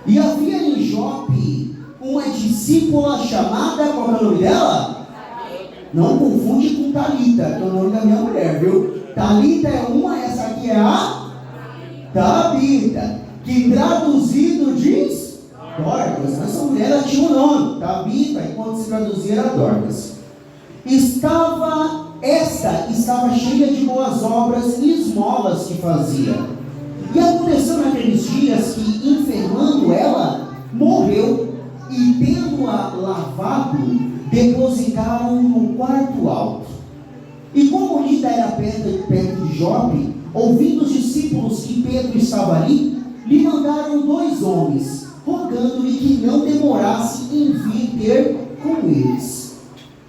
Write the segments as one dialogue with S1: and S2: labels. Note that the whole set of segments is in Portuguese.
S1: E havia em Jope uma discípula chamada, qual é o nome dela? Não confunde com Talita, que é o nome da minha mulher, viu? Talita é uma, essa aqui é a Tabita, que traduzido diz Dorcas. Essa mulher ela tinha um nome, Tabita, e quando se traduzia era Dorcas. Estava cheia de boas obras e esmolas que fazia. E aconteceu naqueles dias que, enfermando ela, morreu, e tendo-a lavado, depositaram no quarto alto. E como Lida era perto de Jope, ouvindo os discípulos que Pedro estava ali, lhe mandaram 2 homens, rogando-lhe que não demorasse em vir ter com eles.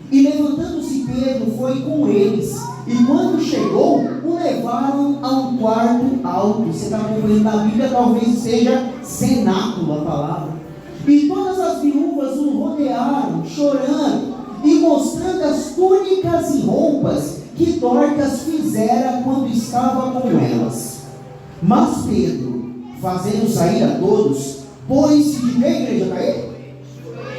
S1: E levantando-se Pedro foi com eles, e quando chegou, o levaram a um quarto alto. Você está acompanhando na Bíblia, talvez seja cenáculo a palavra. E todas as viúvas o rodearam, chorando, e mostrando as túnicas e roupas que Dorcas fizera quando estava com elas. Mas Pedro, fazendo sair a todos, pôs-se de pé. Igreja, está aí?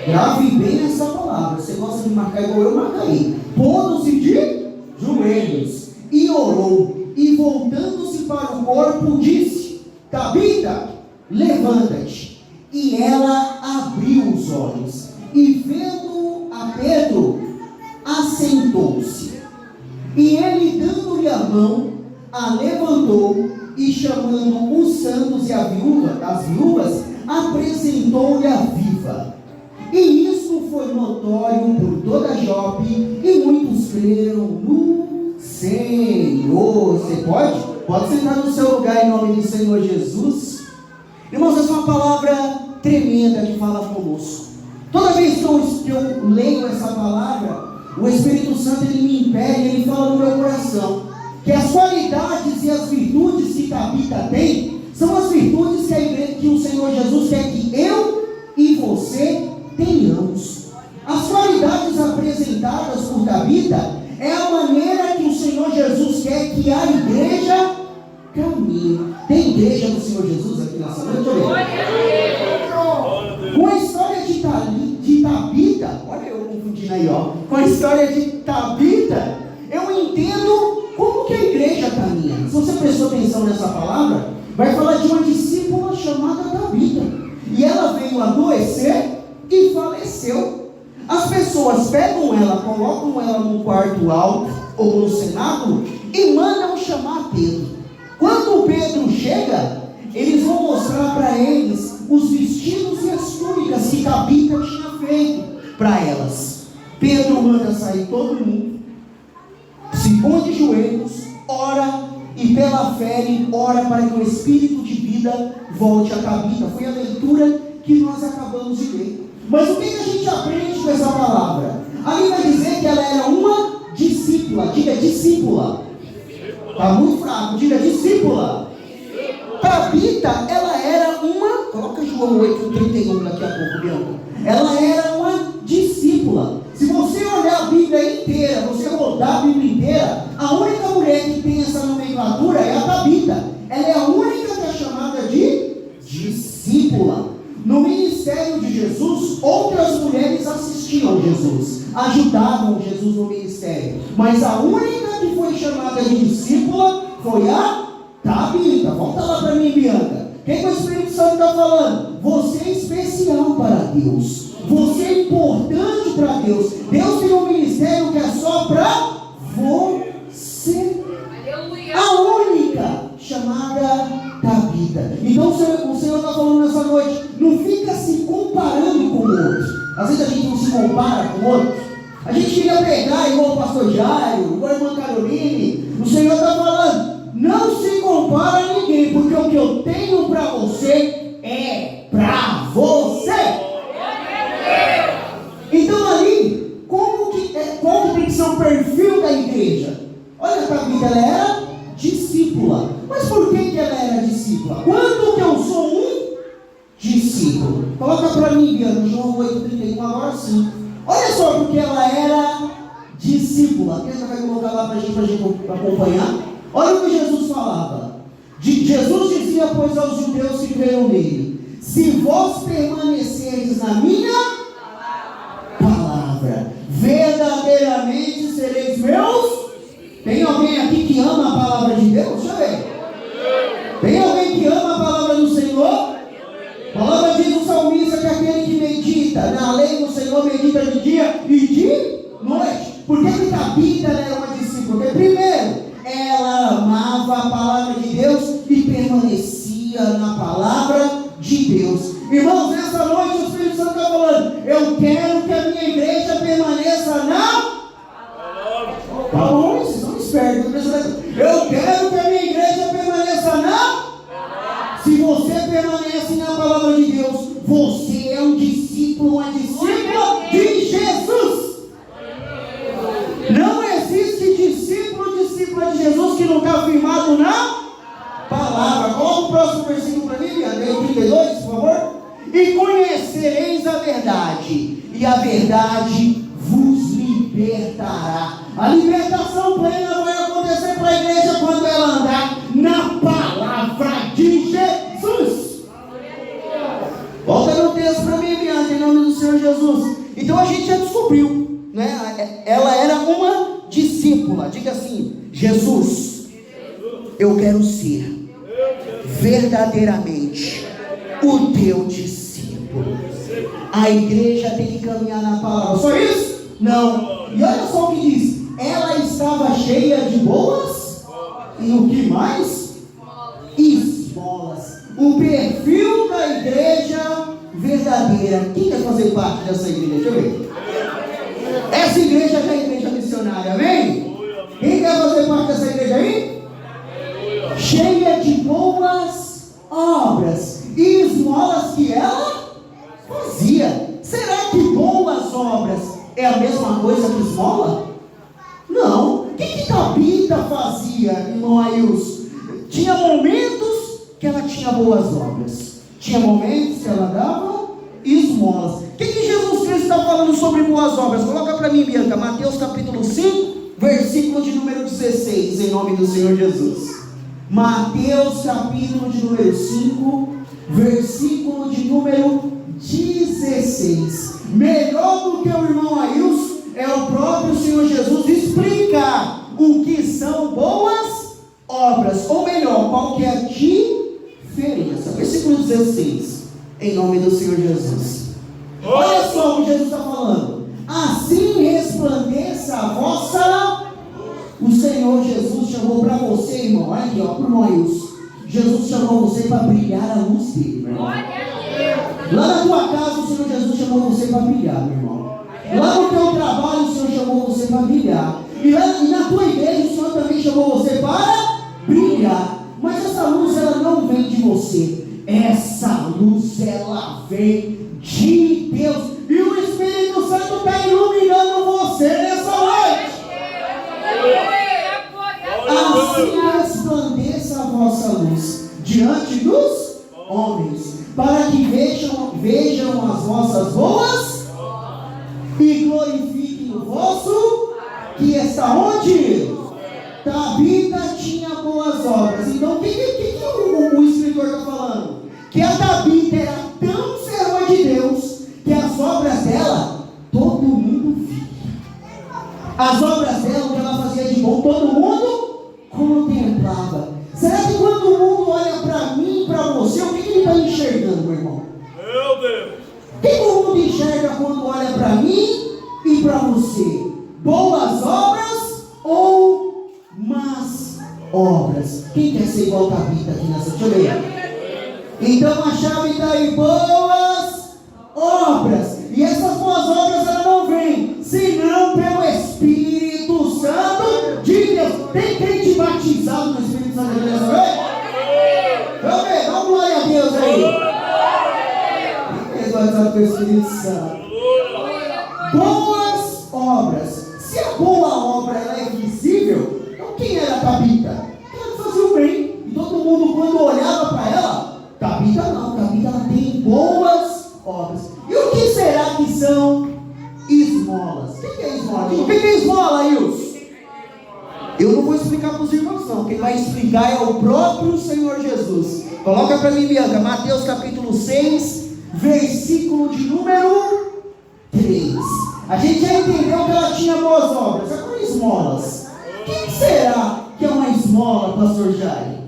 S1: Grave bem essa palavra. Você gosta de marcar igual eu, marca aí. Pondo-se de joelhos, e orou, e voltando-se para o corpo, disse: Tabita, levanta-te. E ela abriu os olhos, e vendo a Pedro, assentou-se. E ele, dando-lhe a mão, a levantou, e chamando os santos e as viúvas, apresentou-lhe a viva. E isso foi notório por toda Jope, e muitos creram no Senhor. Você pode sentar no seu lugar em nome do Senhor Jesus. Irmãos, essa é uma palavra tremenda que fala conosco. Toda vez que eu leio essa palavra, o Espírito Santo ele me impele, ele fala no meu coração que as qualidades e as virtudes que Tabita tem são as virtudes que o Senhor Jesus quer que eu e você tenhamos. As qualidades apresentadas por Tabita é a maneira que o Senhor Jesus quer que a igreja caminhe. Tem igreja do Senhor Jesus aqui nessa noite? Com a história de Tabita, olha eu confundindo aí, com a história de Tabita, eu entendo como que a igreja caminha. Se você prestou atenção nessa palavra, vai falar de uma discípula chamada Tabita, e ela veio adoecer e faleceu. As pessoas pegam ela, colocam ela num quarto alto ou no cenáculo e mandam chamar Pedro. Quando Pedro chega, eles vão mostrar para eles os vestidos e as túnicas que Tabita tinha feito para elas. Pedro manda sair todo mundo, se põe de joelhos, ora, e pela fé ora para que o espírito de vida volte a Tabita. Foi a leitura que nós acabamos de ler. Mas o que a gente aprende com essa palavra? Ali vai dizer que ela era uma discípula. Diga discípula. Está muito fraco, diga discípula. Tabita, ela era uma, coloca João 8:31 daqui a pouco, Bianca. Ela era uma discípula. Se você olhar a Bíblia inteira, você rodar a Bíblia inteira, a única mulher que tem essa nomenclatura é a Tabita. Ela é a única que é chamada de discípula. No ministério de Jesus, outras mulheres assistiam Jesus, ajudavam Jesus no ministério, mas a única que foi chamada de discípula foi a Tabita. Volta lá para mim, Bianca. O que o Espírito Santo está falando? Você é especial para Deus, você é importante para Deus. Deus tem um ministério que é só para você. A única chamada Tabita. Então o Senhor está falando nessa noite, não fica se comparando com o outro. Às vezes a gente não se compara com o outro. A gente queria pegar igual o pastor Jairo, igual a irmã Caroline. O Senhor está falando, não se compara a ninguém, porque o que eu tenho para você é para você. Então ali, qual tem que ser o perfil da igreja? Olha, a Tabita, ela era discípula. Mas por que ela era discípula? Quando que eu sou um discípulo? Coloca para mim, Bianca, João 8:31, agora sim. Olha só porque ela era discípula. Quem vai colocar lá para a gente acompanhar? Olha o que Jesus falava. Jesus dizia, pois, aos judeus que creram nele: se vós permanecerdes na minha palavra, verdadeiramente sereis meus. Tem alguém aqui que ama a palavra de Deus? Deixa eu ver. Tem alguém que ama a palavra do Senhor? A palavra diz o salmista que aquele que medita na lei do Senhor medita de dia e de noite. Por que Tabita era uma discípula? Porque primeiro, ela amava a palavra de Deus e permanecia na palavra de Deus. Irmãos, nessa noite o Espírito Santo está falando: eu quero que a minha igreja permaneça na palavra. Tá bom, vocês são espertos. Eu quero que a minha igreja permaneça na palavra. Se você permanece na palavra de Deus, você é um discípulo, uma discípula de Jesus. Não existe discípula de Jesus que não está firmado na palavra. Coloca o próximo versículo para mim, Mateus 32, por favor. E conhecereis a verdade, e a verdade vos libertará. A libertação plena vai acontecer para a igreja quando ela andar na palavra de Jesus. Volta no texto para mim, em nome do Senhor Jesus. Então a gente já descobriu, né? Ela era uma discípula. Diga assim: Jesus, eu quero ser verdadeiramente o teu discípulo. A igreja tem que caminhar na palavra. Só isso? Não. E olha só o que diz: ela estava cheia de boas e o que mais? Esmolas. O perfil da igreja verdadeira. Quem quer fazer parte dessa igreja? Deixa eu ver. Essa igreja é a igreja missionária, amém? Quem quer fazer parte dessa igreja aí? Cheia de boas obras e esmolas que ela fazia. Será que boas obras é a mesma coisa que esmola? Não. O que Tabita fazia, irmão Ailson? Tinha momentos que ela tinha boas obras, tinha momentos que ela dava esmolas. O que Jesus Cristo está falando sobre boas obras? Coloca para mim, Bianca, Mateus capítulo 5, versículo de número 16, em nome do Senhor Jesus. Mateus capítulo de número 5, versículo de número 16. Melhor do que o irmão Ailson é o próprio Senhor Jesus explicar o que são boas obras, ou melhor, qual que é a diferença. Versículo 16, em nome do Senhor Jesus. Olha só o que Jesus está falando: assim resplandeça a vossa. O Senhor Jesus chamou para você, irmão, olha aqui, ó, para o irmão Ailson. Jesus chamou você para brilhar a luz dele, meu irmão. Lá na tua casa o Senhor Jesus chamou você para brilhar, meu irmão. Lá no teu trabalho o Senhor chamou você para brilhar. E na tua igreja o Senhor também chamou você para brilhar. Mas essa luz, ela não vem de você. Essa luz, ela vem de Deus. E o Espírito Santo está iluminando você nessa noite. Assim resplandeça a vossa luz diante dos homens, para que vejam as vossas boas e glorifiquem o vosso, que está onde? Tabita tinha boas obras. Então o que o escritor está falando? Que a Tabita era tão serva de Deus que as obras dela todo mundo via. As obras dela, o que ela fazia de bom, todo mundo contemplava. Será que quando o mundo olha para mim e para você, o que ele está enxergando, meu irmão?
S2: Meu Deus!
S1: O que o mundo enxerga quando olha para mim e para você? Boas obras ou más obras? Quem quer ser igual a Tabita aqui nessa? Deixa eu ver. Então a chave está aí: boas obras. E essas boas obras, elas não vêm senão pelo Espírito Santo de Deus. Tem crente batizado no Espírito Santo de Deus, sabe? Vamos ver, dá uma glória a Deus aí. Quem é batizado pelo Espírito Santo? Boas obras. Se a boa obra ela é visível, então quem era a Tabita? Ela fazia o bem. E todo mundo, quando olhava para ela, Tabita não, Tabita ela tem boas obras. E o que será que são esmolas? O que é esmola? O que é esmola, Ailson? Eu não vou explicar para os irmãos não. Quem vai explicar é o próprio Senhor Jesus. Coloca para mim, Bianca, Mateus capítulo 6, versículo de número 3. A gente já entendeu que ela tinha boas obras. Agora esmolas. O que será que é uma esmola, pastor Jair?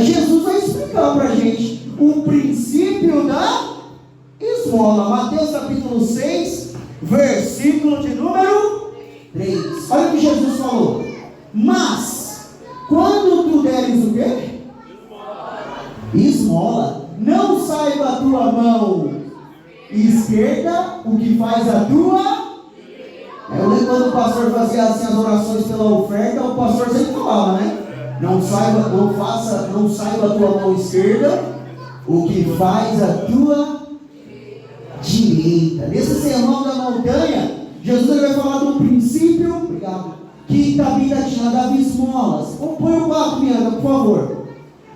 S1: Jesus vai explicar para a gente o princípio da esmola. Mateus capítulo 6, versículo de número 3. Olha o que Jesus falou. Mas, quando tu deres o quê? Esmola. Não saiba a tua mão esquerda o que faz a tua. Eu lembro quando o pastor fazia assim as orações pela oferta, o pastor sempre falava, né? Não saiba a tua mão esquerda o que faz a tua direita. Nesse sermão da montanha, Jesus vai falar do princípio, obrigado, que Tabita tinha dado esmolas. Põe o 4, Bianca, por favor.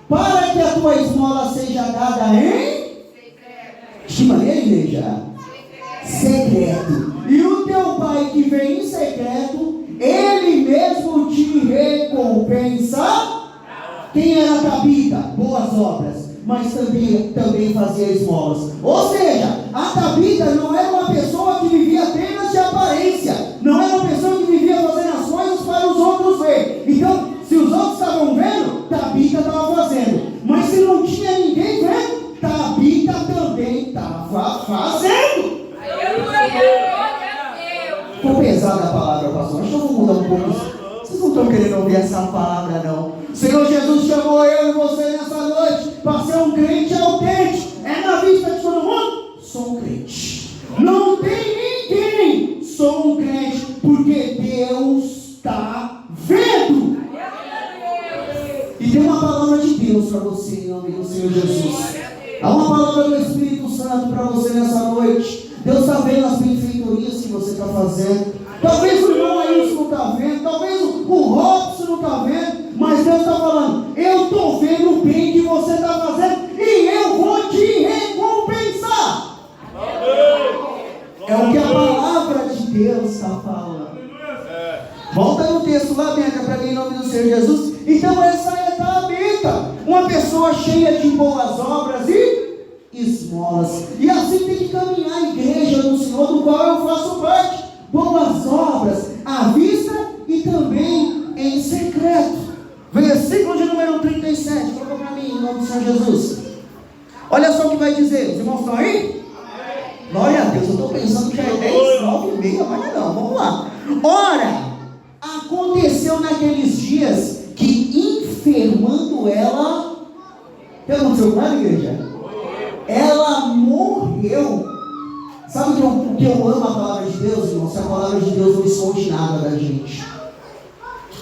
S1: Para que a tua esmola seja dada em que maneira, igreja? Secreto. E o teu pai que vem em secreto, ele mesmo te recompensa. Quem era Tabita? Boas obras, mas também fazia esmolas. Ou seja, a Tabita não era uma pessoa que vivia apenas de aparência, não era uma pessoa que vivia fazendo as coisas para os outros ver. Então, se os outros estavam vendo, Tabita estava fazendo. Mas se não tinha ninguém vendo, Tabita também estava fazendo. Ficou pesada a palavra, pastor. Acho que eu vou mudar um pouco. Vocês não estão querendo ouvir essa palavra, não. O Senhor Jesus chamou eu e você nessa noite para ser um crente autêntico. É na vista de todo mundo? Sou um crente. Não tem ninguém. Sou um crente, porque Deus está vendo. E tem uma palavra de Deus para você, em nome do Senhor Jesus. Há uma palavra do Espírito Santo para você nessa noite. Deus está vendo as benfeitorias que você está fazendo. Talvez o irmão Ailson não está vendo, talvez o Robson não está vendo, mas Deus está falando: eu estou vendo o bem que você está fazendo e eu vou te recompensar. É o que a palavra de Deus está falando. Volta no texto lá, Bianca, para mim, em nome do Senhor Jesus. Então essa é a Tabita, uma pessoa cheia de boas obras e esmolas. E assim tem que caminhar a igreja do Senhor, do qual eu faço parte. Boas obras à vista e também em secreto. Versículo de número 37. Coloca para mim, em nome do Senhor Jesus. Olha só o que vai dizer. Os irmãos estão aí? Glória a Deus. Eu estou pensando que já é 10, 9 e meia, mas não. Vamos lá. Ora, aconteceu naqueles dias que, enfermando ela, o que aconteceu com ela, igreja? Ela morreu. Sabe o que eu amo a palavra de Deus, irmão? Se a palavra de Deus não esconde nada da gente.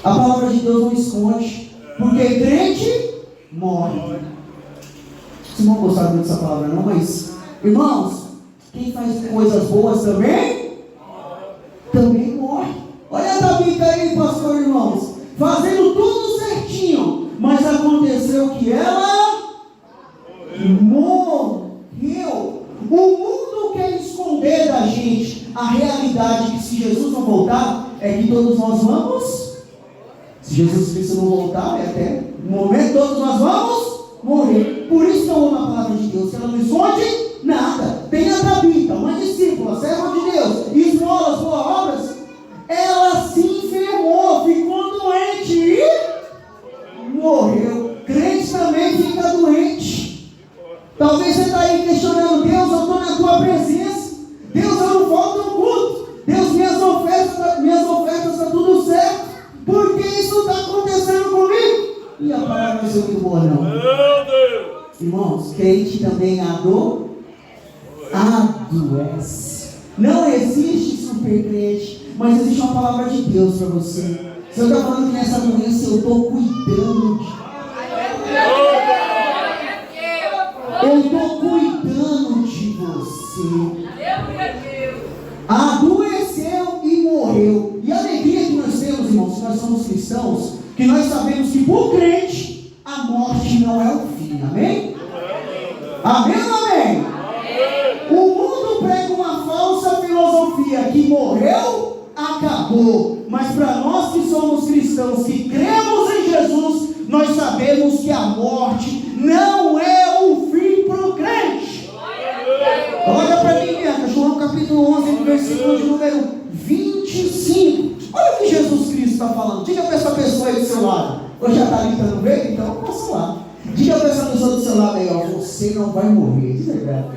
S1: A palavra de Deus não esconde. Porque crente morre. Vocês não gostaram muito dessa palavra, não? Mas, irmãos, quem faz coisas boas também morre. Olha a Tabita aí, pastor, irmãos. Fazendo tudo certinho. Mas aconteceu que ela morreu. O mundo quer esconder da gente a realidade que, se Jesus não voltar, é que todos nós vamos. Se Jesus Cristo não voltar, é até o momento todos nós vamos morrer. Por isso que eu amo a palavra de Deus, que ela não esconde nada. Tem a Tabita, uma discípula, serva de Deus, esmolas, boas obras. Ela se enfermou, ficou doente e morreu. Crente também fica doente. Talvez você está aí questionando: Deus, eu estou na tua presença. Deus, eu não volto no culto. Deus, minhas ofertas está tudo certo. Por que isso está acontecendo comigo? E a palavra não é muito boa, não. Irmãos, crente também adoece. Não existe super crente, mas existe uma palavra de Deus para você. Se eu estou falando que nessa doença eu estou cuidando de você. Adoeceu e morreu. E a alegria que nós temos, irmãos, se nós somos cristãos, que nós sabemos que por crente a morte não é o fim. Amém? Amém ou amém? O mundo prega uma falsa filosofia que morreu, acabou. Mas para nós que somos cristãos, que cremos em Jesus, nós sabemos que a morte não Olha para mim, Bianca, João capítulo 11, versículo de número 25. Olha o que Jesus Cristo está falando. Diga para essa pessoa aí do seu lado. Hoje já está gritando bem, então eu posso lá. Diga para essa pessoa do seu lado aí, ó, você não vai morrer. Diz verdade.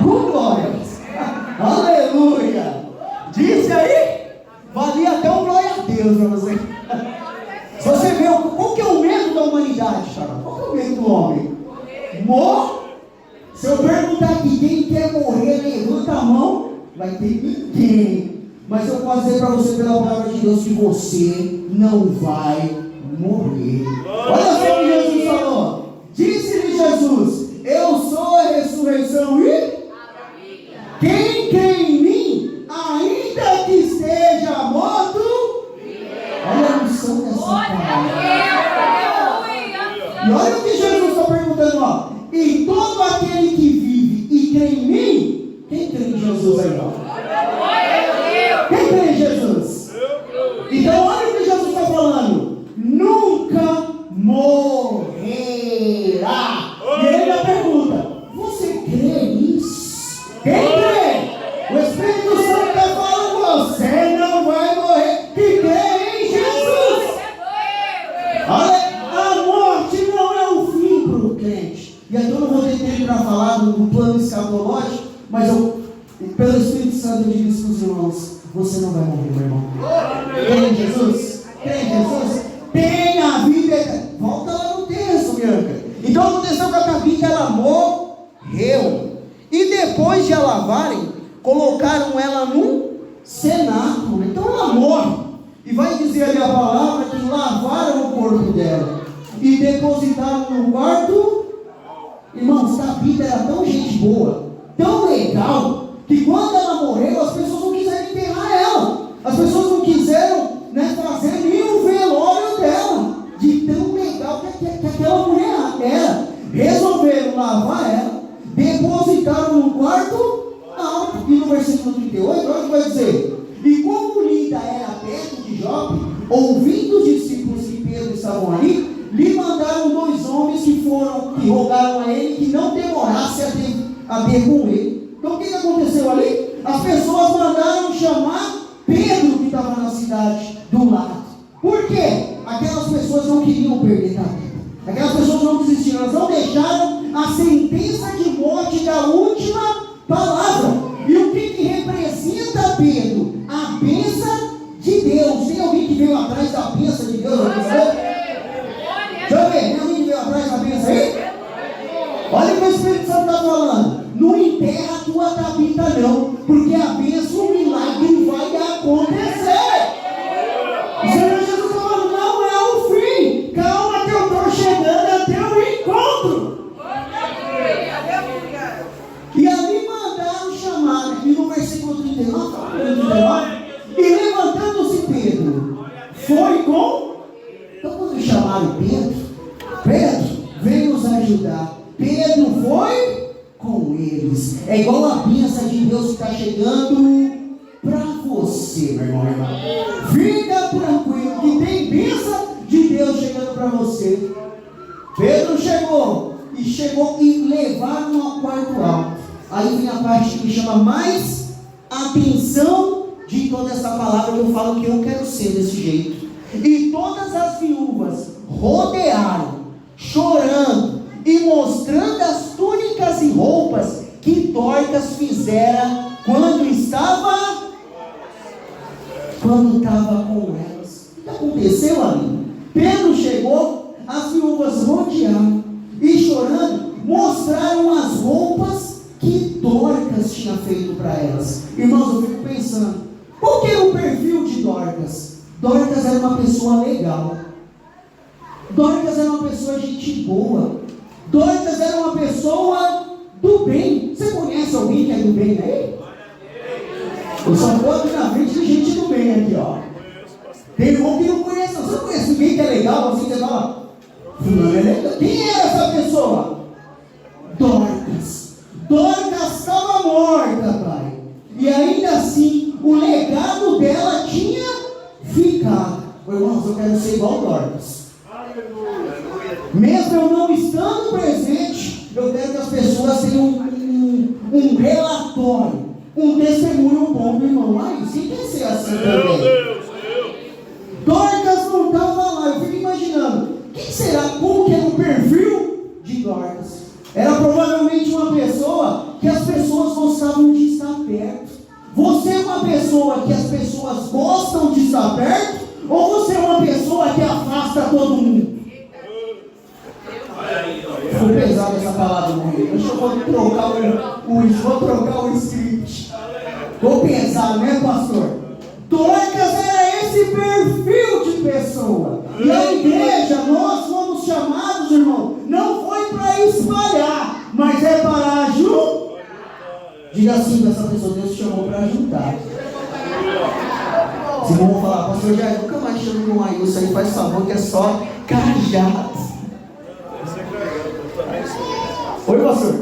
S1: Glória. Aleluia. Disse aí, valia até um glória a Deus para você. Você vê, qual que é o medo da humanidade, cara? Qual que é o medo do homem? Se eu perguntar aqui quem quer morrer, levanta a mão, vai ter ninguém. Mas eu posso dizer para você pela palavra de Deus que você não vai morrer. Olha só o que Jesus falou. Disse-lhe Jesus: eu sou a ressurreição e quem crê em mim, ainda que esteja morto, olha a missão dessa palavra. E olha o que Jesus está perguntando, ó. E todo aquele que vive e crê em mim, quem crê em Jesus aí, ó? Quem crê em Jesus? Então olha o que Jesus está falando. Nunca morrerá. E ele ainda pergunta: você crê nisso? Quem crê? O Espírito Santo está falando: você não vai morrer. Que crê em Jesus. Olha, a morte não é o fim para o crente. E aqui eu não vou ter tempo para falar do plano escatológico, mas pelo Espírito Santo eu digo isso para os irmãos: você não vai morrer, meu irmão. Crê em Jesus? Crê em Jesus? Tem a vida eterna. Volta lá no texto, Bianca. Então aconteceu com a Tabita, ela morreu. E depois de a lavarem, colocaram ela num cenáculo. Então ela morre. E vai dizer ali a palavra que lavaram o corpo dela e depositaram no quarto. Irmãos, Tabita era tão gente boa, tão legal, que quando ela morreu, as pessoas não quiseram enterrar ela. As pessoas não quiseram, fazer nem o velório dela, de tão legal que aquela mulher era. Resolveram lavar ela, depositaram no quarto alto. E no versículo 38, olha o que vai dizer: e como Lida era perto de Jope, ouvindo os discípulos que Pedro estavam ali, lhe mandaram 2 homens que rogaram a ele que não demorasse a ter com ele. Então o que aconteceu ali? As pessoas mandaram chamar Pedro, que estava na cidade do lado. Por quê? Aquelas pessoas não queriam perder a vida. Aquelas pessoas não desistiram, elas não deixaram a sentença de morte da última palavra. E o que representa Pedro? A bênção de Deus. Tem alguém que veio atrás da bênção de Deus? Deixa eu ver, tem alguém que veio atrás da bênção aí? Olha o que o Espírito Santo está falando. Não enterra a tua Tabita não, porque a bênção, o milagre vai acontecer. O Senhor Jesus está falando: não é o fim. Calma que eu estou chegando até o encontro. E ali mandaram chamar, e no versículo 39, e levantando-se Pedro, foi com... Então quando chamaram Pedro, vem nos ajudar. Pedro foi com eles. É igual a bênção de Deus que está chegando para você, meu irmão, minha irmã. Fica tranquilo que tem bênção de Deus chegando para você. Pedro chegou e levaram ao quarto alto. Aí vem a parte que me chama mais atenção de toda essa palavra, que eu falo que eu quero ser desse jeito. E todas as viúvas rodearam, chorando e mostrando as túnicas e roupas que Dorcas fizera quando estava com elas. O que aconteceu ali? Pedro chegou, as viúvas rodearam e chorando mostraram as roupas que Dorcas tinha feito para elas. Irmãos, eu fico pensando, qual que era o perfil de Dorcas? Dorcas era uma pessoa legal. Dorcas era uma pessoa gente boa. Dorcas era uma pessoa do bem. Você conhece alguém que é do bem aí? Eu só estou aqui na frente de gente do bem aqui, ó. Tem irmão que não conhece, não. Você não conhece ninguém que é legal, assim, você fala: fulano é legal. Quem é essa pessoa? Dorcas. Dorcas estava morta, pai. E ainda assim, o legado dela tinha ficado. Irmãos, eu quero ser igual Dorcas. Mesmo eu não estando presente, eu quero que as pessoas tenham glória. Um testemunho bom do irmão. Aí, sim, tem que ser assim também. Dorcas não estava lá. Eu fico imaginando, quem será, como que era o perfil de Dorcas? Era provavelmente uma pessoa que as pessoas gostavam de estar perto. Você é uma pessoa que as pessoas gostam de estar perto? Ou você é uma pessoa que afasta todo mundo? Foi pesada essa palavra, irmão. Deixa eu vou trocar o script. Vou pesado, né, pastor? Dorcas era esse perfil de pessoa. E a igreja, nós fomos chamados, irmão, não foi para espalhar, mas é para ajudar. Diga assim para essa pessoa: Deus te chamou para ajudar. Se vão falar, pastor Jair, nunca mais chama um Ailson aí, faz favor, que é só cajado. Oi, pastor.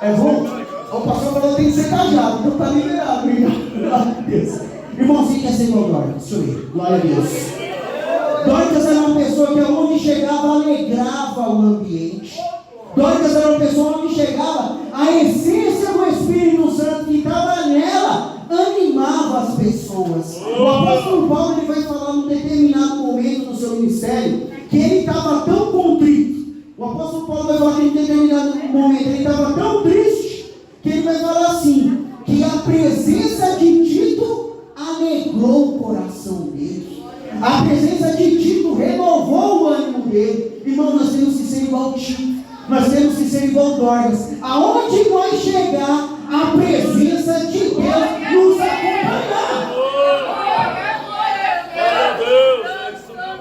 S1: É bom? O pastor falou que tem que ser cajado, então tá liberado. Obrigado. Irmãozinho quer ser igual Dorcas. Deixa eu ver. Glória a Deus. Dorcas era uma pessoa que onde chegava alegrava o ambiente. Dorcas era uma pessoa onde chegava a essência do Espírito Santo que estava nela, animava as pessoas. O apóstolo Paulo ele vai falar num determinado momento do seu ministério que ele estava tão contrito. O apóstolo Paulo vai falar que em determinado momento ele estava tão triste que ele vai falar assim, que a presença de Tito alegrou o coração dele. A presença de Tito renovou o ânimo dele. Irmão, nós temos que ser igual Tito. Nós temos que ser igual Dorcas. Aonde nós chegar, a presença de Deus nos acompanhará.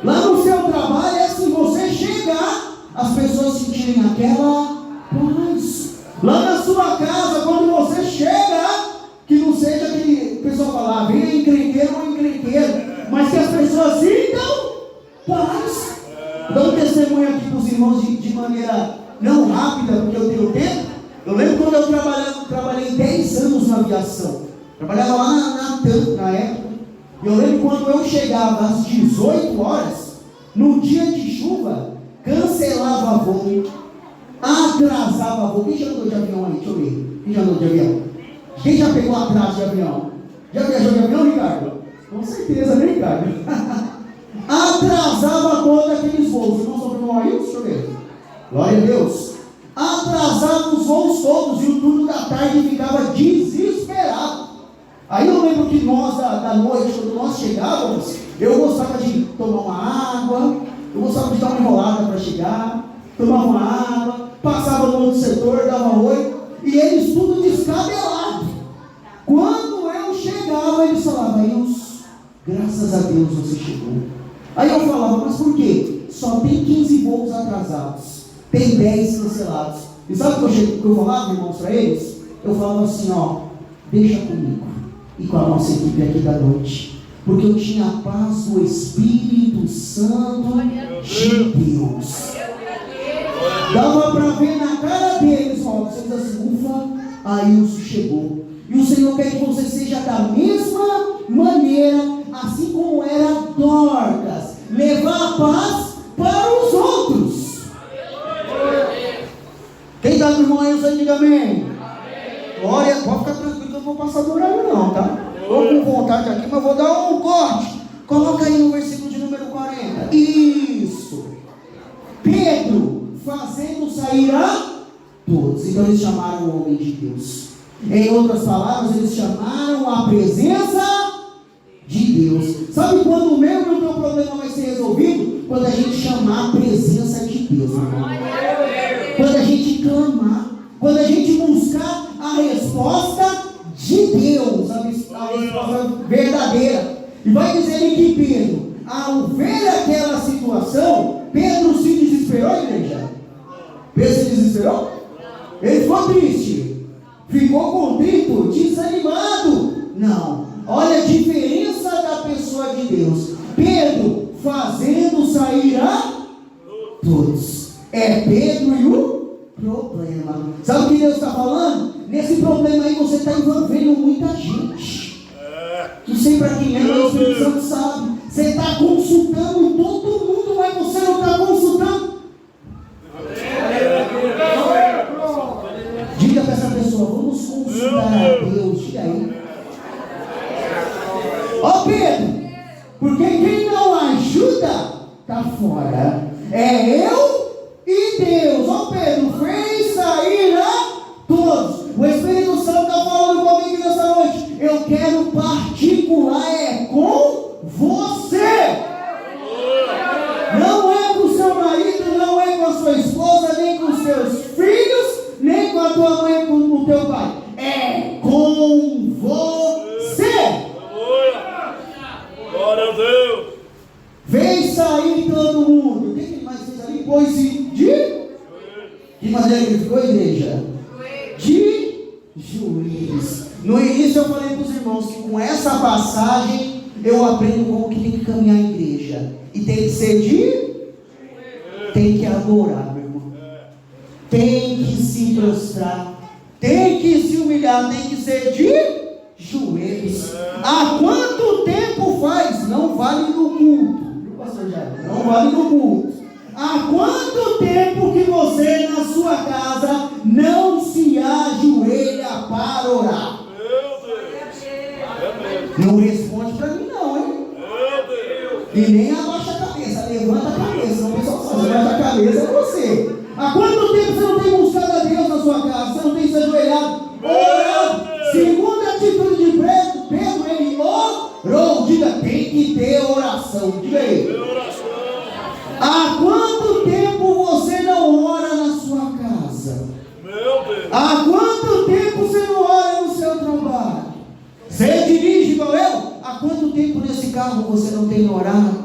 S1: Lá no seu trabalho é assim, você chegar, as pessoas sentirem aquela paz. Lá na sua casa, quando você chega, que não seja aquele pessoal falar, venha encrenqueiro ou encrenqueiro, mas que as pessoas sintam paz. Dá um testemunho aqui para os irmãos de maneira não rápida, porque eu tenho tempo. Eu lembro quando eu trabalhei 10 anos na aviação. Trabalhava lá na TAM, na época. E eu lembro quando eu chegava às 18 horas, no dia de chuva, cancelava voo, atrasava voo. Quem já andou de avião aí? Deixa eu ver. Quem já andou de avião? Quem já pegou atraso de avião? Já viajou de avião, Ricardo? Com certeza, né, Ricardo? Atrasava todos aqueles voos. Não sobrou aí? Deixa eu ver. Glória a Deus. Atrasava os voos todos e o turno da tarde ficava desesperado. Aí eu lembro que nós, da noite, quando nós chegávamos, eu gostava de tomar uma água, eu gostava de dar uma enrolada para chegar, tomava uma água, passava no outro setor, dava oi, e eles tudo descabelado. Quando eu chegava, eles falavam, Ailson, graças a Deus você chegou. Aí eu falava, mas por quê? Só tem 15 voos atrasados, tem 10 cancelados. E sabe o que eu falava, irmãos, para eles? Eu falava assim, ó, deixa comigo e com a nossa equipe aqui da noite, porque eu tinha a paz do Espírito Santo de Deus. Dava para ver na cara deles, ó, vocês assim, ufa, Ailson chegou. E o Senhor quer que você seja da mesma maneira, assim como era Dorcas, levar a paz para os outros. Quem está com o irmão Ailson, diga amém. Glória, pode ficar tranquilo que eu não vou passar do horário não, tá? Estou com vontade aqui, mas vou dar um corte. Coloca aí no versículo de número 40. Isso. Pedro fazendo sair a todos. Então eles chamaram o homem de Deus. Em outras palavras, eles chamaram a presença de Deus. Sabe quando o meu e o teu problema vai ser resolvido? Quando a gente chamar a presença de Deus, irmão. Quando a gente clamar, quando a gente buscar a resposta de Deus, a resposta verdadeira. E vai dizer que Pedro, ao ver aquela situação, Pedro se desesperou, igreja? Pedro se desesperou? Ele ficou triste, ficou contrito, desanimado. Não, olha a diferença da pessoa de Deus. Pedro fazendo sair a todos. É Pedro e o problema. Sabe o que Deus está falando? Nesse problema aí você está envolvendo muita gente. Não sei para quem é, mas o Espírito Santo sabe. Você está consultando todo mundo, mas você não está consultando. Diga para essa pessoa, vamos consultar consultar a Deus. Diga aí. Ó Pedro, porque quem não ajuda está fora. É eu e Deus. Ó Pedro, fez sair a todos. O Espírito Santo está falando comigo nessa noite. Eu quero particular com você. Não é com o seu marido, não é com a sua esposa, nem com os seus filhos, nem com a tua mãe, com o teu pai. É com você.
S2: Glória a Deus.
S1: Vem sair todo mundo. O que ele mais fez ali? Pôs-se de... Que maneira que ele ficou, igreja? De joelhos. No início eu falei para os irmãos que com essa passagem eu aprendo como que tem que caminhar a igreja. E tem que ser de... Tem que adorar, meu irmão. Tem que se prostrar. Tem que se humilhar. Tem que ser de joelhos. Há quanto tempo faz? Não vale no culto. Viu, pastor Jair? Não vale no culto. Há quanto tempo que você na sua casa não se ajoelha para orar? Não responde para mim não, hein? E nem abaixa a cabeça, levanta a cabeça. Não, pessoal, só levanta a cabeça é você. Há quanto tempo você não tem buscado a Deus na sua casa? Você não tem se ajoelhado, orado? Segunda atitude de Pedro, ele orou. Diga, tem que ter oração. Diga aí. Há quanto tempo você não ora na sua casa? Há quanto tempo você não ora no seu trabalho? Você dirige igual eu? Há quanto tempo nesse carro você não tem orado?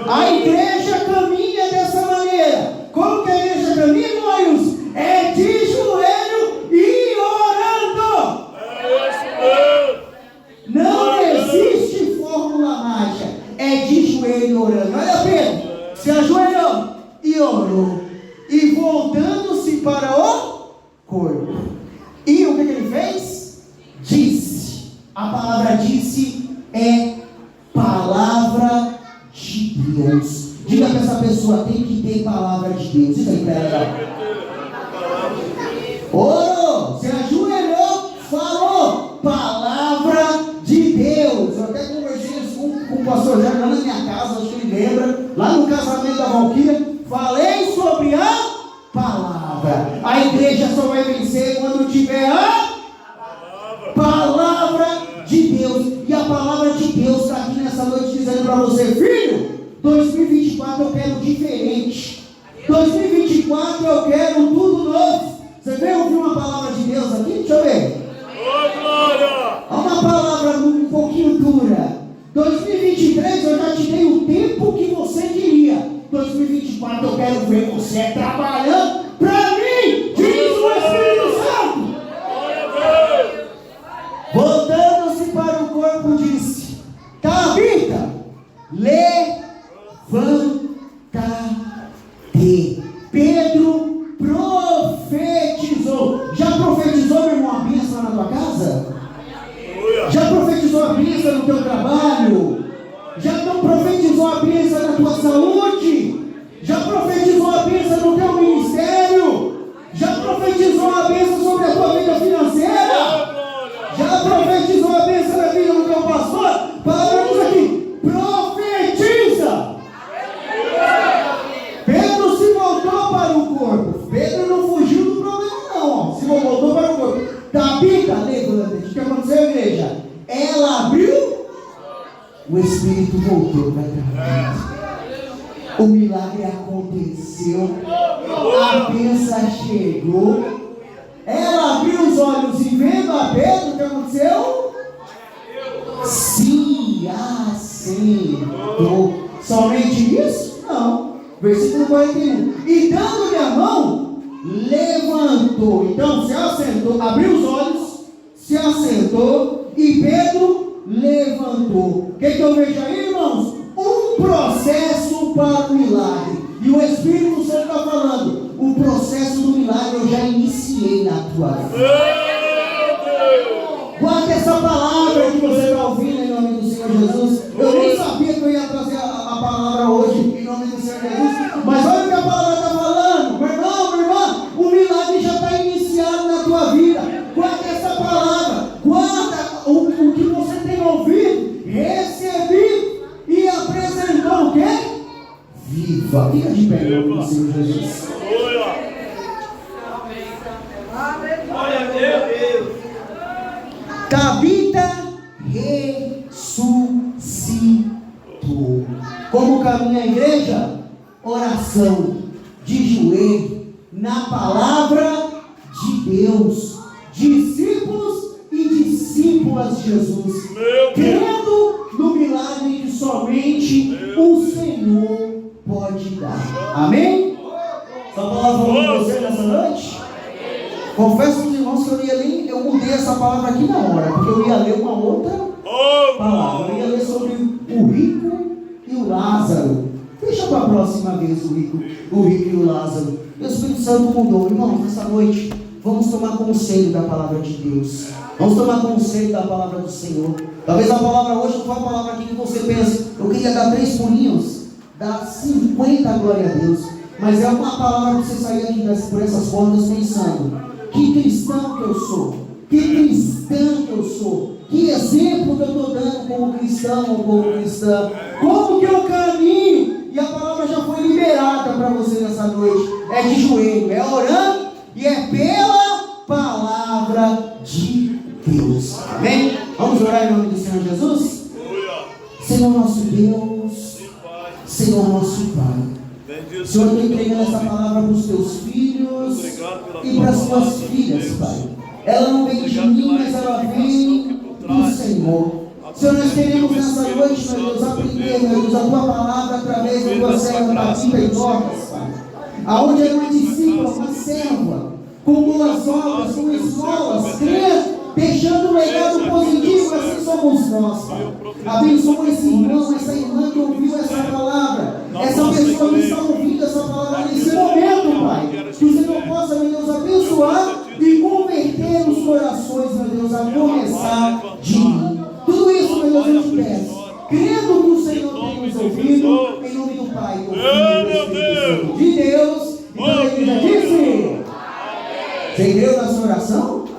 S1: A igreja caminha dessa maneira. Como que a igreja caminha, Moios? É de joelho e orando. Não existe fórmula mágica. É de joelho e orando. Olha, Pedro, se ajoelhou e orou. E voltando-se para o corpo. E o que ele fez? Disse. A palavra disse é palavra de Deus. Diga para essa pessoa, tem que ter palavra de Deus. Diga aí para ela. Orou, se ajoelhou, falou palavra de Deus. Eu até conversei isso com o pastor Jair lá na minha casa, acho que ele lembra, lá no casamento da Valquíria. Falei sobre a palavra. A igreja só vai vencer quando tiver a palavra de Deus. E a palavra de Deus está aqui nessa noite dizendo para você, filho, 2024 eu quero diferente. 2024 eu quero tudo novo. Você veio ouvir uma palavra de Deus aqui? Deixa eu ver. Há uma palavra um pouquinho dura. 2023 eu já te dei o tempo que você queria. 2024 eu quero ver você trabalhando para mim, diz o Espírito Santo. Voltando-se para o corpo, disse: Tabita, levanta-te. Pedro profetizou. Já profetizou, meu irmão, a bênção na tua casa? Já profetizou a bênção no teu trabalho? Já profetizou a bênção na tua saúde? Já profetizou a bênção no teu ministério? Já profetizou a bênção sobre a tua vida financeira? Já profetizou a bênção na vida do teu pastor? Paramos aqui. Profetiza. Pedro se voltou para o corpo. Pedro não fugiu do problema não. Se voltou para o corpo. Tabita, levanta-te. O que aconteceu, igreja? Ela abriu. O Espírito voltou para trás. O milagre aconteceu. A bênção chegou. Ela abriu os olhos e vendo a Pedro, o que aconteceu? Se assentou. Somente isso? Não. Versículo 41. E dando-lhe a mão, levantou. Então se assentou, abriu os olhos, se assentou e Pedro levantou. O que eu vejo aí, irmãos? Um processo para o milagre. E o Espírito Santo está falando: o processo do milagre eu já iniciei na tua vida. Guarda essa palavra que você está ouvindo em nome do Senhor Jesus. Eu nem sabia que eu ia trazer a palavra hoje em nome do Senhor Jesus. Mas olha o que a palavra está falando. Meu irmão, minha irmã, o milagre já está iniciado na tua vida. Guarda essa palavra. Tabita ressuscitou. Como caminha a igreja? Oração, de joelho, na palavra de Deus, discípulos e discípulas de Jesus, crendo no milagre que somente o Senhor pode dar. Amém? Essa palavra falou com você nessa noite? Confesso aos irmãos que eu mudei essa palavra aqui na hora, porque eu ia ler uma outra palavra. Eu ia ler sobre o rico e o Lázaro. Deixa para a próxima vez o rico e o Lázaro. O Espírito Santo mudou. Irmãos, nessa noite, vamos tomar conselho da palavra de Deus. Vamos tomar conselho da palavra do Senhor. Talvez a palavra hoje não foi a palavra aqui que você pensa. Eu queria dar 3 pulinhos, dar 50, glória a Deus. Mas é uma palavra para você sair aqui por essas portas pensando: que cristão que eu sou? Que cristã que eu sou? Que exemplo que eu estou dando como cristão ou como cristã? Como que eu caminho? E a palavra já foi liberada para você nessa noite. É de joelho, é orando e é pela palavra de Deus. Amém? Vamos orar em nome do Senhor Jesus? Senhor nosso Deus, Senhor nosso Pai, Senhor, eu estou entregando essa palavra para os teus filhos e para as tuas filhas, Pai. Ela não vem de mim, mas ela vem do Senhor. Senhor, nós queremos nessa noite, meu Deus, aprender, meu Deus, a tua palavra através da tua serva Tabita e Dorcas, Pai. Aonde é uma discípula, uma serva, com boas obras, com esmolas, crendo, deixando um legado positivo, assim somos nós, Pai. Abençoa esse irmão, essa irmã que ouviu essa palavra, essa pessoa que está ouvindo essa palavra nesse momento, Pai. Que o Senhor possa, meu Deus, abençoar e converter os corações, meu Deus, a começar de mim. Tudo isso, meu Deus, eu te peço, crendo que o Senhor tem nos ouvido, em nome do Pai, do Filho e do Espírito Santo de Deus. E toda a igreja disse: você creu na sua oração?